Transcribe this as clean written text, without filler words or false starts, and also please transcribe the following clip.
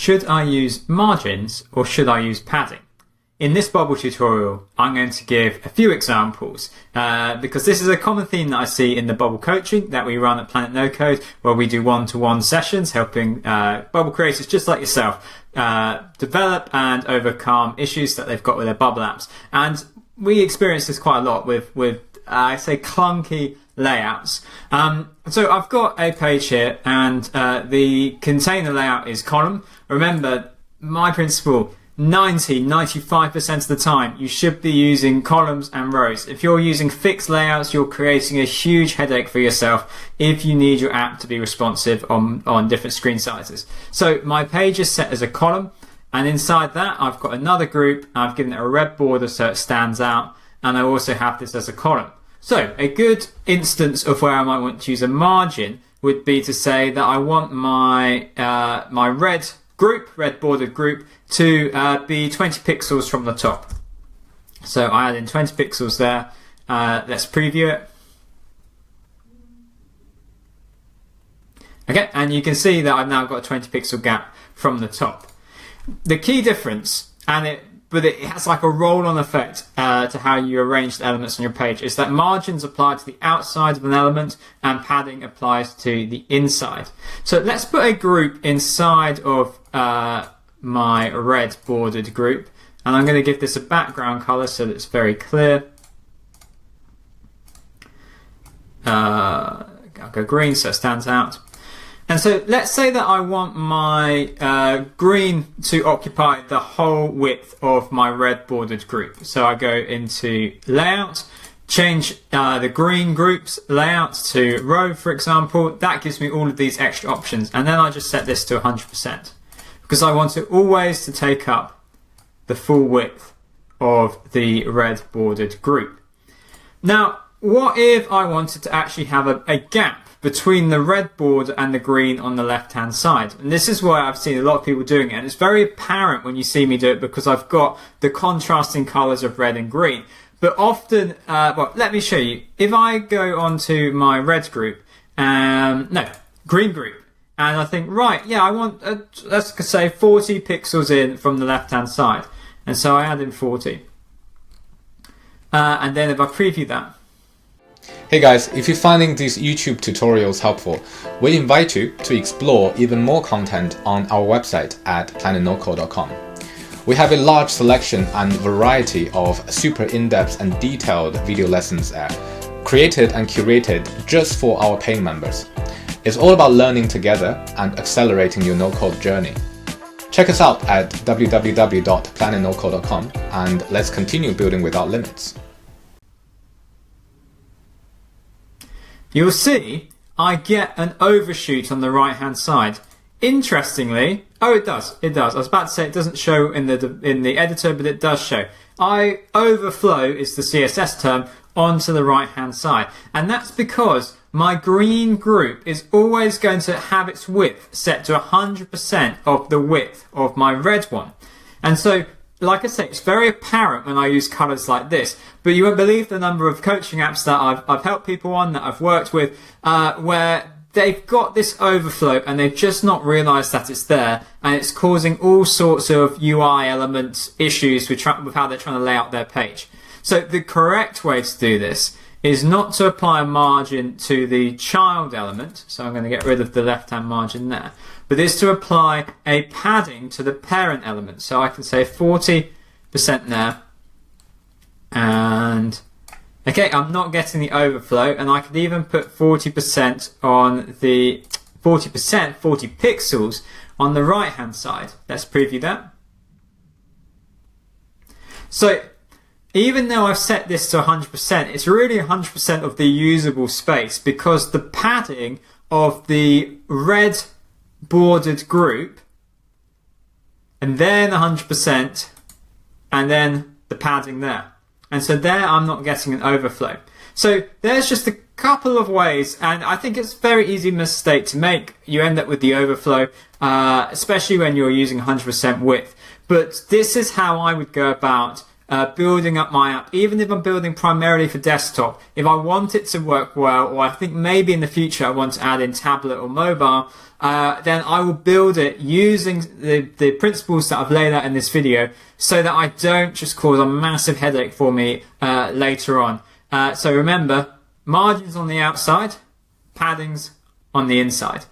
should I use margins or should I use padding? In this bubble tutorial, I'm going to give a few examples because this is a common theme that I see in the bubble coaching that we run at Planet No Code, where we do one-to-one sessions helping bubble creators just like yourself develop and overcome issues that they've got with their bubble apps. And we experience this quite a lot with I say clunky layouts. So I've got a page here, and the container layout is column. Remember, my principle, 95% of the time, you should be using columns and rows. If you're using fixed layouts, you're creating a huge headache for yourself if you need your app to be responsive on different screen sizes. So my page is set as a column, and inside that, I've got another group. I've given it a red border so it stands out, and I also have this as a column. So a good instance of where I might want to use a margin would be to say that I want my my red bordered group to be 20 pixels from the top. So I add in 20 pixels there. Let's preview it. Okay, and you can see that I've now got a 20 pixel gap from the top. The key difference, but it has like a roll-on effect to how you arrange the elements on your page, is that margins apply to the outside of an element and padding applies to the inside. So let's put a group inside of my red bordered group, and I'm going to give this a background color so that it's very clear. I'll go green so it stands out. And so let's say that I want my green to occupy the whole width of my red bordered group. So I go into layout, change the green group's layout to row, for example. That gives me all of these extra options. And then I just set this to 100% because I want it always to take up the full width of the red bordered group. Now, what if I wanted to actually have a gap between the red border and the green on the left hand side? And this is where I've seen a lot of people doing it, and it's very apparent when you see me do it because I've got the contrasting colors of red and green. But often, well, let me show you. If I go onto my red group, green group, and I think, right, yeah, I want, let's say 40 pixels in from the left hand side. And so I add in 40. And then if I preview that, hey guys, if you're finding these YouTube tutorials helpful, we invite you to explore even more content on our website at Planetnocodecom. We have a large selection and variety of super in-depth and detailed video lessons there, created and curated just for our paying members. It's all about learning together and accelerating your no-code journey. Check us out at www.planetnocodecom and let's continue building without limits. You'll see I get an overshoot on the right hand side. Interestingly, it does. I was about to say it doesn't show in the editor, but it does show. Overflow is the CSS term onto the right hand side, and that's because my green group is always going to have its width set to 100% of the width of my red one. And so, like I say, it's very apparent when I use colors like this, but you won't believe the number of coaching apps that I've helped people on, that I've worked with, where they've got this overflow and they've just not realized that it's there, and it's causing all sorts of UI element issues with how they're trying to lay out their page. So the correct way to do this is not to apply a margin to the child element, so I'm going to get rid of the left-hand margin there, but is to apply a padding to the parent element. So I can say 40% there, and okay, I'm not getting the overflow, and I could even put 40% on the 40 pixels on the right-hand side. Let's preview that. So even though I've set this to 100%, it's really 100% of the usable space because the padding of the red bordered group, and then 100%, and then the padding there. And so there I'm not getting an overflow. So there's just a couple of ways, and I think it's a very easy mistake to make. You end up with the overflow, especially when you're using 100% width. But this is how I would go about building up my app, even if I'm building primarily for desktop, if I want it to work well, or I think maybe in the future I want to add in tablet or mobile, then I will build it using the principles that I've laid out in this video, so that I don't just cause a massive headache for me later on. So remember, margins on the outside, paddings on the inside.